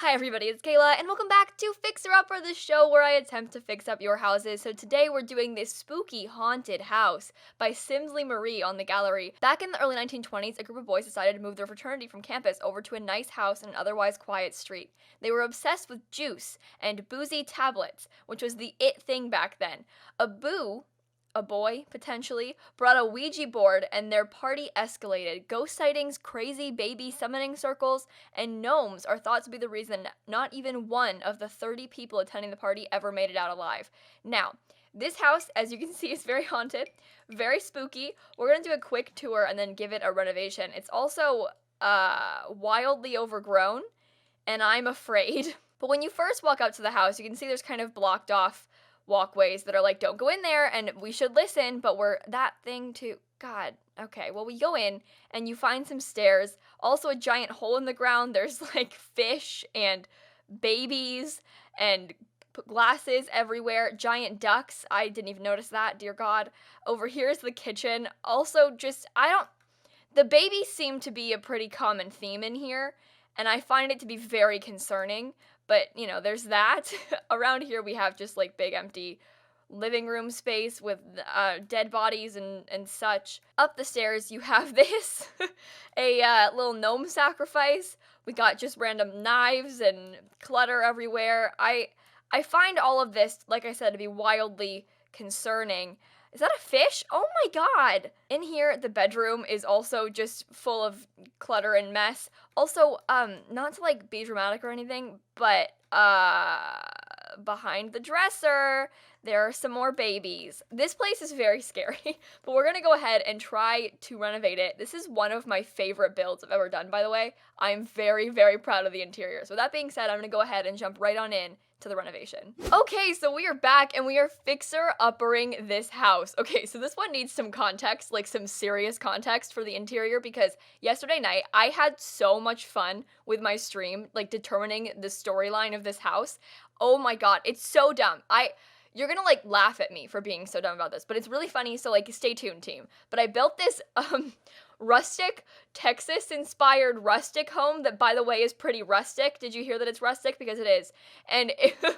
Hi everybody, it's Kayla, and welcome back to Fixer Upper, the show where I attempt to fix up your houses. So today we're doing this spooky haunted house by Simsley Marie on the gallery. Back in the early 1920s, a group of boys decided to move their fraternity from campus over to a nice house in an otherwise quiet street. They were obsessed with juice and boozy tablets, which was the it thing back then. A boy, potentially, brought a Ouija board and their party escalated. Ghost sightings, crazy baby summoning circles, and gnomes are thought to be the reason not even one of the 30 people attending the party ever made it out alive. Now, this house, as you can see, is very haunted, very spooky. We're going to do a quick tour and then give it a renovation. It's also wildly overgrown, and I'm afraid. But when you first walk up to the house, you can see there's kind of blocked off walkways that are like, don't go in there, and we should listen, but we're that thing too. God, okay, well, we go in, and you find some stairs, also a giant hole in the ground. There's like fish and babies and glasses everywhere, giant ducks. I didn't even notice that, dear God. Over here is the kitchen. Also, the babies seem to be a pretty common theme in here, and I find it to be very concerning. But, there's that. Around here we have just like big empty living room space with dead bodies and such. Up the stairs you have this, a little gnome sacrifice. We got just random knives and clutter everywhere. I find all of this, like I said, to be wildly concerning. Is that a fish? Oh my god! In here, the bedroom is also just full of clutter and mess. Also, not to like be dramatic or anything, but behind the dresser, there are some more babies. This place is very scary, but we're gonna go ahead and try to renovate it. This is one of my favorite builds I've ever done, by the way. I'm very, very proud of the interior. So that being said, I'm gonna go ahead and jump right on in to the renovation. Okay, so we are back and we are fixer-uppering this house. Okay, so this one needs some context, like some serious context for the interior, because yesterday night I had so much fun with my stream, like determining the storyline of this house. Oh my god, it's so dumb. You're gonna like laugh at me for being so dumb about this, but it's really funny, so like stay tuned, team. But I built this rustic, Texas-inspired rustic home that, by the way, is pretty rustic. Did you hear that it's rustic? Because it is. And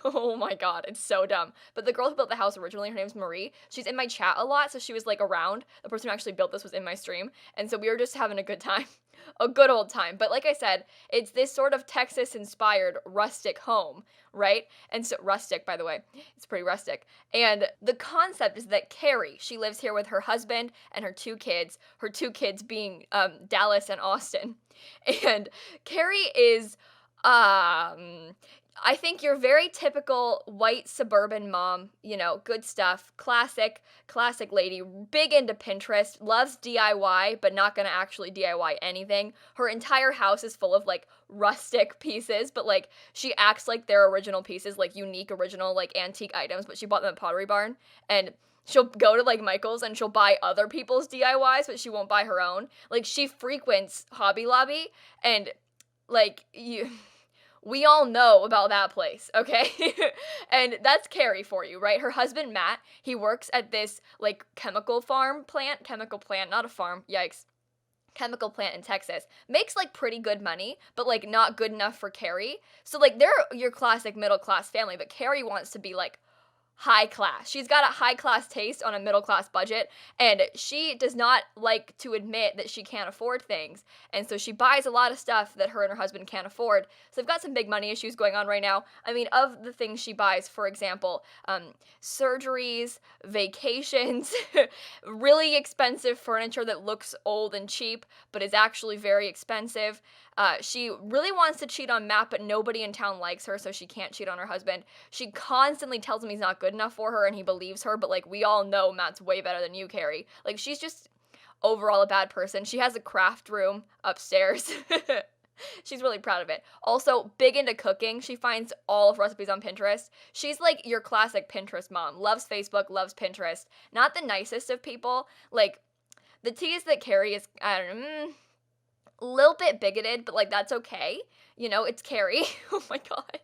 oh my god, it's so dumb. But the girl who built the house originally, her name's Marie. She's in my chat a lot, so she was like around. The person who actually built this was in my stream, and so we were just having a good time. A good old time. But like I said, it's this sort of Texas-inspired rustic home, right? And so, rustic, by the way. It's pretty rustic. And the concept is that Carrie, she lives here with her husband and her two kids being Dallas and Austin. And Carrie is, I think your very typical white suburban mom, good stuff, classic lady, big into Pinterest, loves DIY, but not gonna actually DIY anything. Her entire house is full of like rustic pieces, but like she acts like they're original pieces, like unique, original, like antique items, but she bought them at Pottery Barn. And she'll go to like Michael's and she'll buy other people's DIYs, but she won't buy her own. Like she frequents Hobby Lobby, and like we all know about that place, okay? And that's Carrie for you, right? Her husband, Matt, he works at this, like, chemical plant, not a farm, yikes. Chemical plant in Texas. Makes, like, pretty good money, but, like, not good enough for Carrie. So, like, they're your classic middle-class family, but Carrie wants to be, like, high class. She's got a high class taste on a middle class budget, and she does not like to admit that she can't afford things. And so she buys a lot of stuff that her and her husband can't afford. So they've got some big money issues going on right now. I mean, of the things she buys, for example, surgeries, vacations, really expensive furniture that looks old and cheap, but is actually very expensive. She really wants to cheat on Matt, but nobody in town likes her, so she can't cheat on her husband. She constantly tells him he's not good enough for her, and he believes her, but, like, we all know Matt's way better than you, Carrie. Like, she's just overall a bad person. She has a craft room upstairs. She's really proud of it. Also, big into cooking. She finds all of her recipes on Pinterest. She's like your classic Pinterest mom. Loves Facebook, loves Pinterest. Not the nicest of people. Like, the tea is that Carrie is, I don't know, a little bit bigoted, but like that's okay. It's Carrie. Oh my gosh.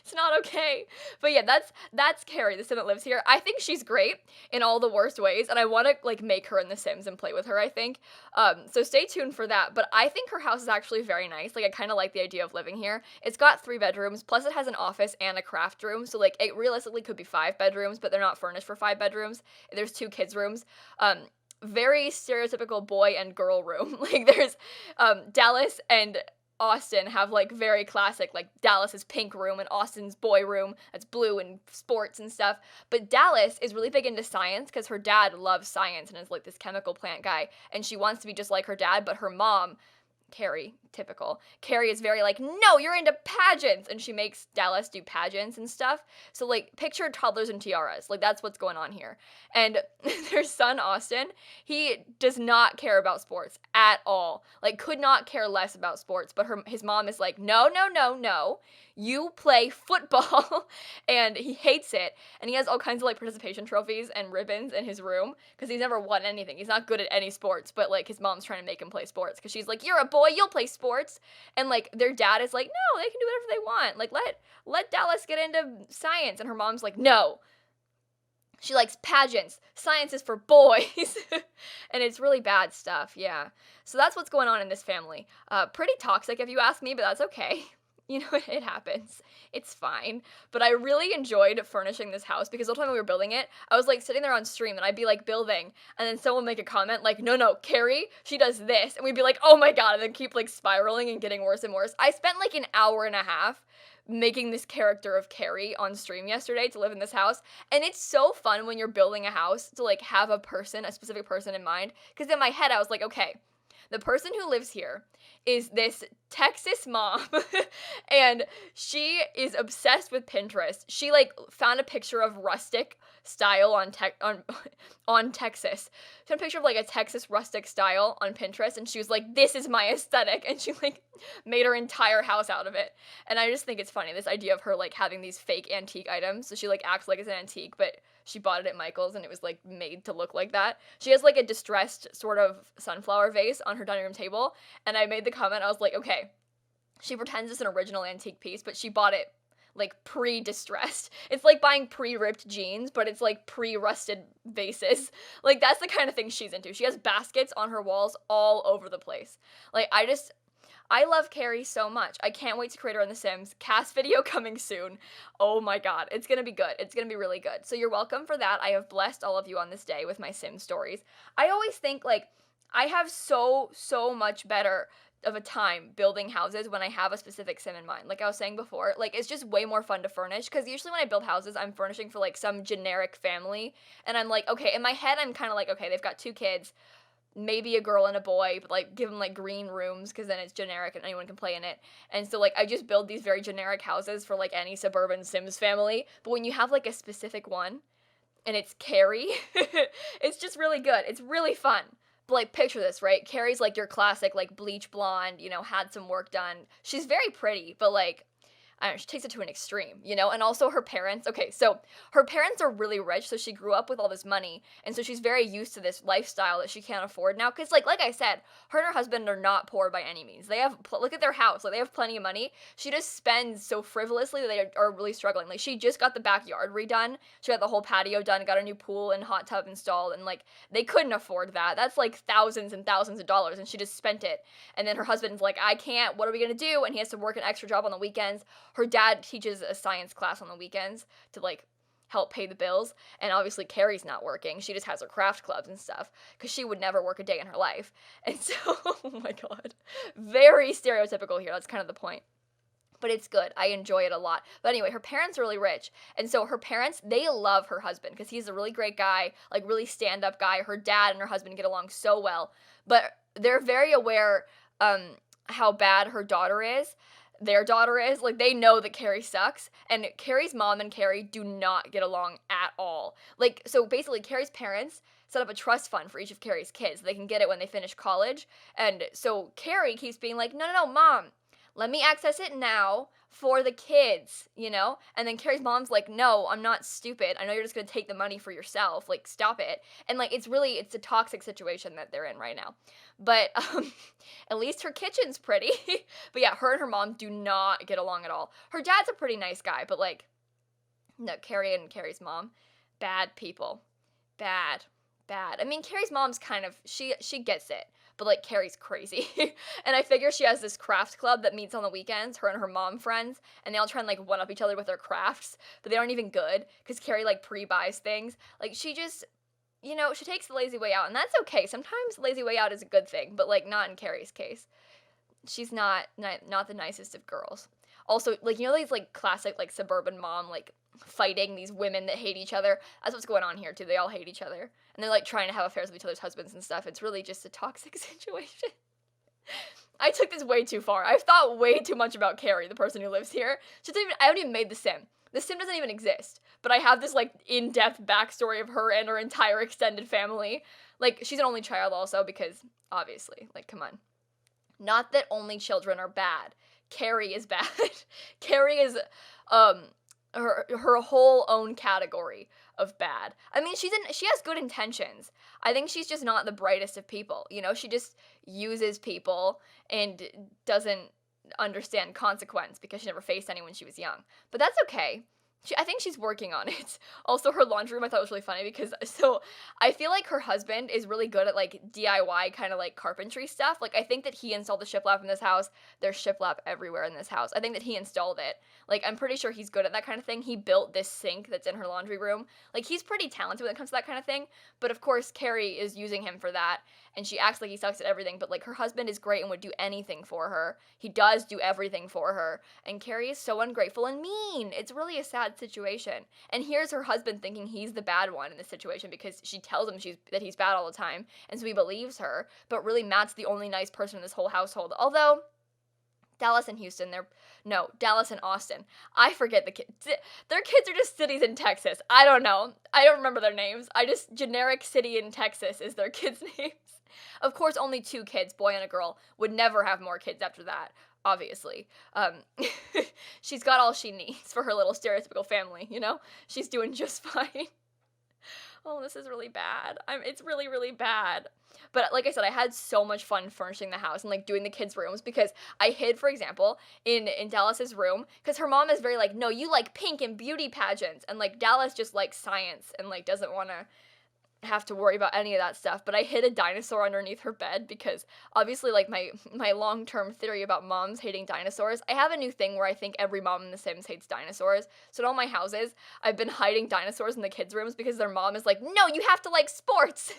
It's not okay. But yeah, that's Carrie, the sim that lives here. I think she's great in all the worst ways, and I want to like make her in The Sims and play with her, I think. So stay tuned for that. But I think her house is actually very nice. Like I kind of like the idea of living here. It's got 3 bedrooms, plus it has an office and a craft room. So like it realistically could be 5 bedrooms, but they're not furnished for 5 bedrooms. There's 2 kids' rooms. Very stereotypical boy and girl room. Like there's Dallas and Austin have like very classic, like Dallas's pink room and Austin's boy room that's blue and sports and stuff. But Dallas is really big into science because her dad loves science and is like this chemical plant guy, and she wants to be just like her dad, but her mom, Carrie, typical. Carrie is very like, no, you're into pageants, and she makes Dallas do pageants and stuff. So like, picture toddlers and tiaras. Like that's what's going on here. And their son Austin, he does not care about sports at all. Like, could not care less about sports. But his mom is like, no, no, no, no. You play football, and he hates it. And he has all kinds of like participation trophies and ribbons in his room because he's never won anything. He's not good at any sports, but like his mom's trying to make him play sports because she's like, you're a boy, you'll play sports. And like their dad is like, no, they can do whatever they want. Like let Dallas get into science. And her mom's like, no. She likes pageants. Science is for boys. And it's really bad stuff, yeah. So that's what's going on in this family. Pretty toxic if you ask me, but that's okay. You know, it happens. It's fine. But I really enjoyed furnishing this house because the whole time we were building it, I was like sitting there on stream and I'd be like building, and then someone would make a comment like, no, Carrie, she does this. And we'd be like, oh my god, and then keep like spiraling and getting worse and worse. I spent like an hour and a half making this character of Carrie on stream yesterday to live in this house. And it's so fun when you're building a house to like have a specific person in mind. Because in my head, I was like, okay, the person who lives here is this Texas mom, and she is obsessed with Pinterest. She like found a picture of rustic style on Texas. She found a picture of like a Texas rustic style on Pinterest, and she was like, "This is my aesthetic," and she like made her entire house out of it. And I just think it's funny, this idea of her like having these fake antique items. So she like acts like it's an antique, but she bought it at Michael's and it was like made to look like that. She has like a distressed sort of sunflower vase on her dining room table, and I made the comment, I was like, okay, she pretends it's an original antique piece, but she bought it like pre-distressed. It's like buying pre-ripped jeans, but it's like pre-rusted vases. Like that's the kind of thing she's into. She has baskets on her walls all over the place. Like I love Carrie so much. I can't wait to create her in The Sims. Cast video coming soon. Oh my god, it's gonna be good. It's gonna be really good. So you're welcome for that. I have blessed all of you on this day with my Sim stories. I always think like I have so much better of a time building houses when I have a specific sim in mind. Like I was saying before, like it's just way more fun to furnish because usually when I build houses, I'm furnishing for like some generic family, and I'm like, okay, in my head, I'm kind of like, okay, they've got 2 kids, maybe a girl and a boy, but like give them like green rooms because then it's generic and anyone can play in it. And so like I just build these very generic houses for like any suburban Sims family. But when you have like a specific one and it's Carrie, it's just really good. It's really fun. But like picture this, right? Carrie's like your classic like bleach blonde, you know, had some work done. She's very pretty, but like I don't know, she takes it to an extreme, you know? And also her parents, okay, so her parents are really rich, so she grew up with all this money, and so she's very used to this lifestyle that she can't afford now, because like I said, her and her husband are not poor by any means. They have, look at their house, like they have plenty of money. She just spends so frivolously that they are really struggling. Like she just got the backyard redone, she got the whole patio done, got a new pool and hot tub installed, and like they couldn't afford that. That's like thousands and thousands of dollars, and she just spent it. And then her husband's like, I can't, what are we gonna do? And he has to work an extra job on the weekends. Her dad teaches a science class on the weekends to like help pay the bills, and obviously Carrie's not working. She just has her craft clubs and stuff because she would never work a day in her life. And so, oh my god, very stereotypical here. That's kind of the point. But it's good. I enjoy it a lot. But anyway, her parents are really rich. And so her parents, they love her husband because he's a really great guy, like really stand-up guy. Her dad and her husband get along so well. But they're very aware how bad her daughter is. Their daughter is. Like, they know that Carrie sucks. And Carrie's mom and Carrie do not get along at all. Like, so basically, Carrie's parents set up a trust fund for each of Carrie's kids so they can get it when they finish college. And so Carrie keeps being like, no, Mom. let me access it now for the kids, you know? And then Carrie's mom's like, no, I'm not stupid. I know you're just gonna take the money for yourself. Like, stop it. And like, it's a toxic situation that they're in right now. But at least her kitchen's pretty. But yeah, her and her mom do not get along at all. Her dad's a pretty nice guy, but like, no, Carrie and Carrie's mom, bad people. Bad. Bad. I mean, Carrie's mom's kind of, she gets it, but like Carrie's crazy. And I figure she has this craft club that meets on the weekends, her and her mom friends, and they all try and like one up each other with their crafts, but they aren't even good because Carrie like pre-buys things. Like she just, you know, she takes the lazy way out, and that's okay. Sometimes the lazy way out is a good thing, but like not in Carrie's case. She's not the nicest of girls. Also, like, you know, these like classic like suburban mom like fighting these women that hate each other. That's what's going on here too. They all hate each other, and they're like trying to have affairs with each other's husbands and stuff. It's really just a toxic situation. I took this way too far. I've thought way too much about Carrie, the person who lives here. I haven't even made the sim. The sim doesn't even exist. But I have this like in-depth backstory of her and her entire extended family. Like, she's an only child also because obviously, like, come on. Not that only children are bad. Carrie is bad. Carrie is her whole own category of bad. I mean, she has good intentions. I think she's just not the brightest of people. You know, she just uses people and doesn't understand consequence because she never faced any when she was young. But that's okay. I think she's working on it. Also, her laundry room I thought was really funny because, so, I feel like her husband is really good at, like, DIY kind of, like, carpentry stuff. Like, I think that he installed the shiplap in this house. There's shiplap everywhere in this house. I think that he installed it. Like, I'm pretty sure he's good at that kind of thing. He built this sink that's in her laundry room. Like, he's pretty talented when it comes to that kind of thing. But, of course, Carrie is using him for that, and she acts like he sucks at everything. But, like, her husband is great and would do anything for her. He does do everything for her. And Carrie is so ungrateful and mean. It's really a sad situation. And here's her husband thinking he's the bad one in this situation because she tells him that he's bad all the time, and so he believes her. But really, Matt's the only nice person in this whole household. Although Dallas and Austin. I forget the kids. Their kids are just cities in Texas. I don't know. I don't remember their names. Generic city in Texas is their kids' names. Of course, only 2 kids, boy and a girl, would never have more kids after that. Obviously. She's got all she needs for her little stereotypical family, you know? She's doing just fine. Oh, this is really bad. It's really, really bad. But like I said, I had so much fun furnishing the house and like doing the kids' rooms because I hid, for example, in Dallas's room because her mom is very like, no, you like pink and beauty pageants, and like Dallas just likes science and like doesn't want to have to worry about any of that stuff. But I hid a dinosaur underneath her bed because obviously, like, my long-term theory about moms hating dinosaurs, I have a new thing where I think every mom in The Sims hates dinosaurs. So in all my houses, I've been hiding dinosaurs in the kids' rooms because their mom is like, no, you have to like sports.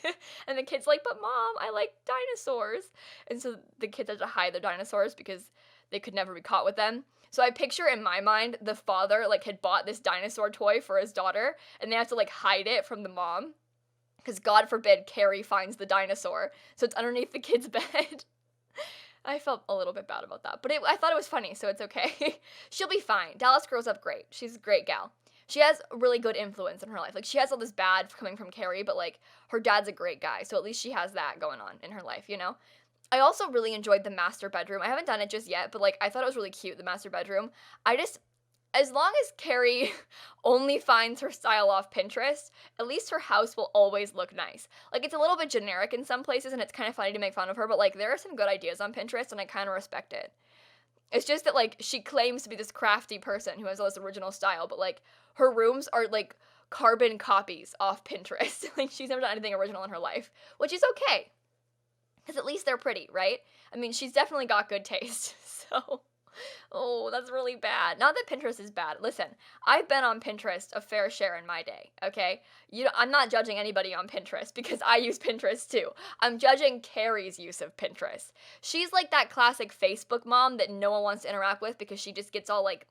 And the kid's like, but mom, I like dinosaurs. And so the kids have to hide their dinosaurs because they could never be caught with them. So I picture in my mind the father like had bought this dinosaur toy for his daughter, and they have to like hide it from the mom. Because God forbid Carrie finds the dinosaur, so it's underneath the kid's bed. I felt a little bit bad about that, but I thought it was funny, so it's okay. She'll be fine. Dallas grows up great. She's a great gal. She has really good influence in her life. Like, she has all this bad coming from Carrie, but, like, her dad's a great guy, so at least she has that going on in her life, you know? I also really enjoyed the master bedroom. I haven't done it just yet, but, like, I thought it was really cute, the master bedroom. As long as Carrie only finds her style off Pinterest, at least her house will always look nice. Like, it's a little bit generic in some places, and it's kind of funny to make fun of her, but, like, there are some good ideas on Pinterest, and I kind of respect it. It's just that, like, she claims to be this crafty person who has all this original style, but, like, her rooms are, like, carbon copies off Pinterest. Like, she's never done anything original in her life, which is okay. Because at least they're pretty, right? I mean, she's definitely got good taste, so... Oh, that's really bad. Not that Pinterest is bad. Listen, I've been on Pinterest a fair share in my day, okay? I'm not judging anybody on Pinterest because I use Pinterest too. I'm judging Carrie's use of Pinterest. She's like that classic Facebook mom that no one wants to interact with because she just gets all like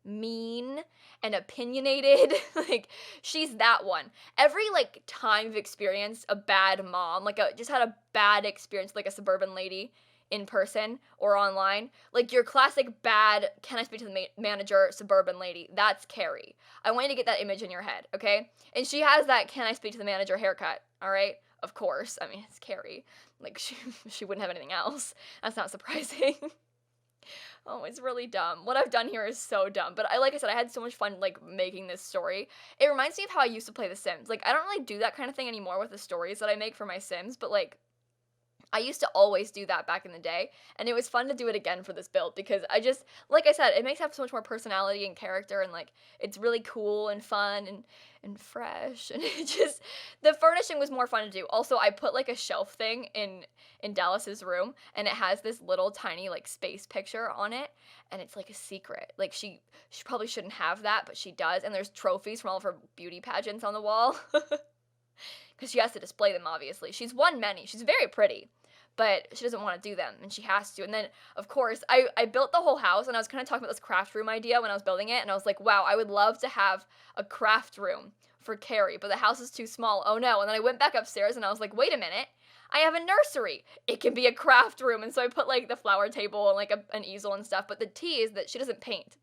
mean and opinionated. Like, she's that one. Every like time I've experienced a bad mom, just had a bad experience like a suburban lady in person or online, like your classic bad, can I speak to the manager, suburban lady, that's Carrie. I want you to get that image in your head, okay? And she has that can I speak to the manager haircut, all right? Of course, I mean, it's Carrie. Like, she wouldn't have anything else. That's not surprising. Oh, it's really dumb. What I've done here is so dumb. But like I said, I had so much fun like making this story. It reminds me of how I used to play The Sims. Like I don't really do that kind of thing anymore with the stories that I make for my Sims, but like I used to always do that back in the day, and it was fun to do it again for this build because I just, like I said, it makes it have so much more personality and character, and like it's really cool and fun and fresh, and it just the furnishing was more fun to do. Also, I put like a shelf thing in Dallas's room, and it has this little tiny like space picture on it, and it's like a secret. Like she probably shouldn't have that, but she does, and there's trophies from all of her beauty pageants on the wall. Because she has to display them, obviously. She's won many. She's very pretty, but she doesn't want to do them, and she has to. And then, of course, I built the whole house, and I was kind of talking about this craft room idea when I was building it, and I was like, wow, I would love to have a craft room for Carrie, but the house is too small. Oh, no. And then I went back upstairs, and I was like, wait a minute. I have a nursery. It can be a craft room. And so I put, like, the flower table and, like, an easel and stuff, but the tea is that she doesn't paint.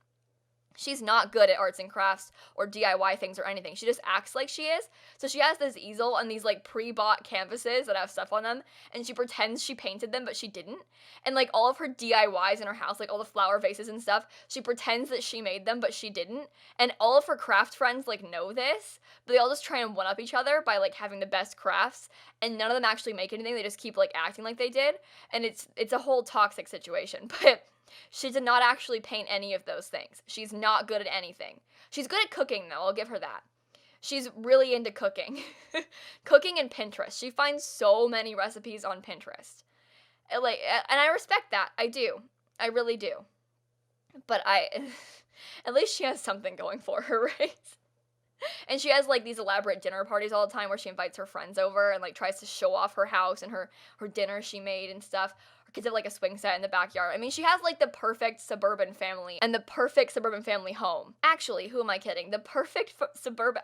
She's not good at arts and crafts or DIY things or anything. She just acts like she is. So she has this easel and these like pre-bought canvases that have stuff on them, and she pretends she painted them, but she didn't. And like all of her DIYs in her house, like all the flower vases and stuff, she pretends that she made them, but she didn't. And all of her craft friends like know this, but they all just try and one up each other by like having the best crafts, and none of them actually make anything. They just keep like acting like they did, and it's a whole toxic situation. But she did not actually paint any of those things. She's not good at anything. She's good at cooking, though. I'll give her that. She's really into cooking. Cooking and Pinterest. She finds so many recipes on Pinterest. And I respect that. I do. I really do. But at least she has something going for her, right? And she has like these elaborate dinner parties all the time where she invites her friends over and like tries to show off her house and her dinner she made and stuff. Her kids have like a swing set in the backyard. I mean, she has like the perfect suburban family and the perfect suburban family home. Actually, who am I kidding? The perfect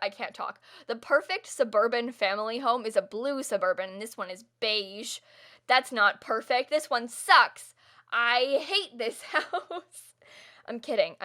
I can't talk. The perfect suburban family home is a blue Suburban, and this one is beige. That's not perfect. This one sucks. I hate this house. I'm kidding.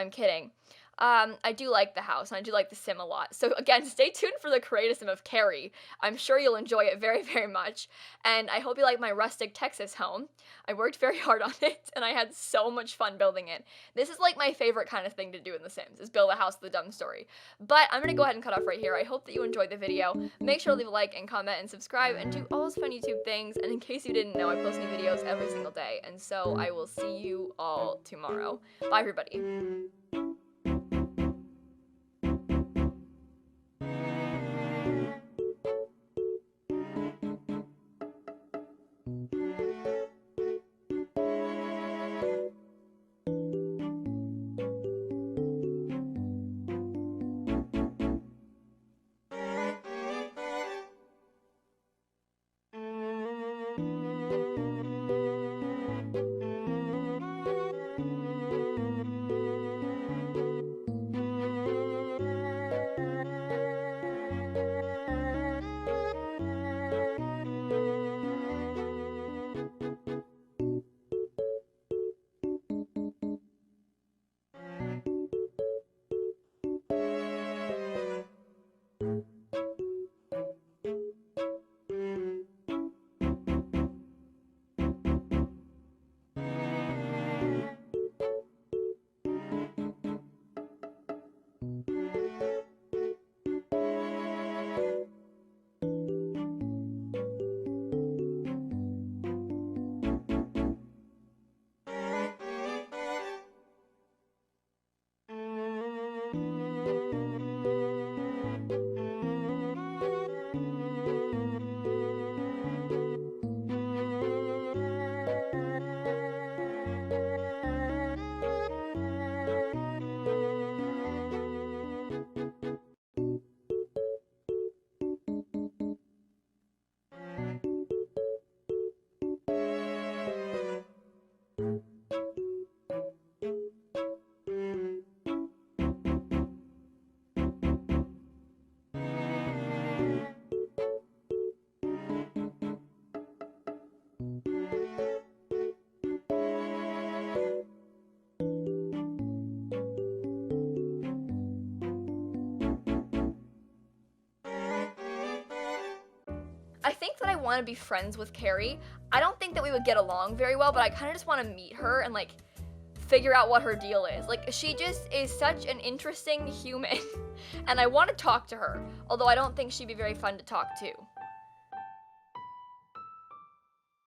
I do like the house, and I do like the sim a lot. So again, stay tuned for the creative sim of Carrie. I'm sure you'll enjoy it very, very much. And I hope you like my rustic Texas home. I worked very hard on it, and I had so much fun building it. This is like my favorite kind of thing to do in The Sims, is build a house with a dumb story. But I'm gonna go ahead and cut off right here. I hope that you enjoyed the video. Make sure to leave a like and comment and subscribe and do all those fun YouTube things. And in case you didn't know, I post new videos every single day. And so I will see you all tomorrow. Bye, everybody. I think that I want to be friends with Carrie. I don't think that we would get along very well, but I kind of just want to meet her and like figure out what her deal is. Like, she just is such an interesting human, and I want to talk to her, although I don't think she'd be very fun to talk to.